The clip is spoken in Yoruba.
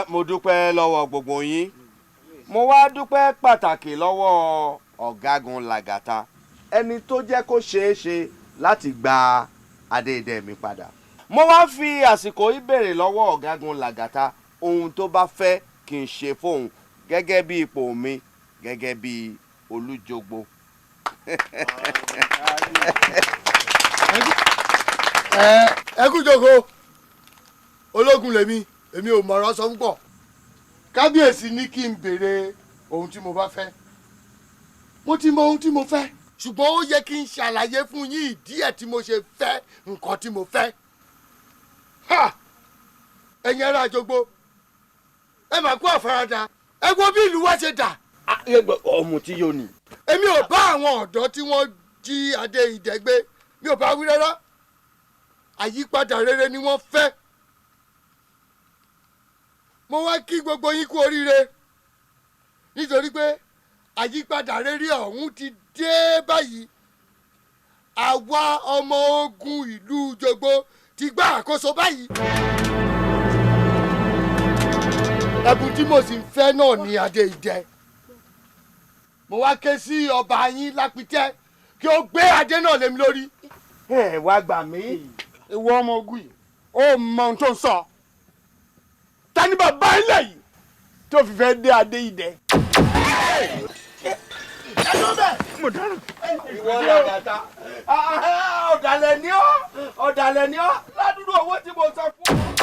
Mo dúpẹ́ lọ́wọ́ gbogbo yín. Mo wá dúpẹ́ pàtàkì lọ́wọ́ ọ̀gágun Lagata, ẹni tó jẹ́ kó ṣeé ṣe láti gba adé idẹ mi padà. Mo wá fi àsìkò yìí béèrè lọ́wọ́ ọ̀gágun Lagata ohun tó bá fẹ́ kí n ṣe fóun gẹ́gẹ́ bí ipò mi gẹ́gẹ́ bí olújogbo. Ẹ kú jókòó. Ológun lèmi ò mọ̀rọ̀ sọ púpọ̀. Kábíyèsí ní kí n béèrè ohun tí mo bá fẹ́. Mo ti mọ ohun tí mo fẹ́, ṣùgbọ́n ó yẹ kí n ṣàlàyé fún yín ìdí ẹ̀ tí mo ṣe fẹ́ nǹkan tí mo fẹ́. Ẹ̀yin ará Àjogbo, ẹ máa kú àfaradà. Ẹ wo bí ìlú wa ṣe dà. Ọmọ tí yóò ní. Èmi ò bá àwọn ọ̀dọ́ tí wọ́n jí adé idẹ gbé, mi ò bá wí rárá. Àyípadà rere ni wọ́n fẹ́. Mo wá kí gbogbo yín kú oríire nítorí pé àyípadà rere ọ̀hún ti dé báyìí. Àwa ọmọ ogun ìlú Jogbo ti gba àkóso báyìí. Ẹ̀bùn tí mo sì ń fẹ́ náà ni adé idẹ. Mo wá ké sí ọba yín Lápitẹ́ kí ó gbé adé náà lé mi lórí. Ẹ wá gbà mí. Ìwọ ọmọ ogun yìí ó mọ ohun tó ń sọ. Ta ni bàbá ilé yìí tó fi fẹ́ dé adé idẹ? Mo dáná. Ìwọ Lagata. Ọ̀dàlẹ̀ ni ọ́ ládùúgbò owó tí mo sọ fún ọ.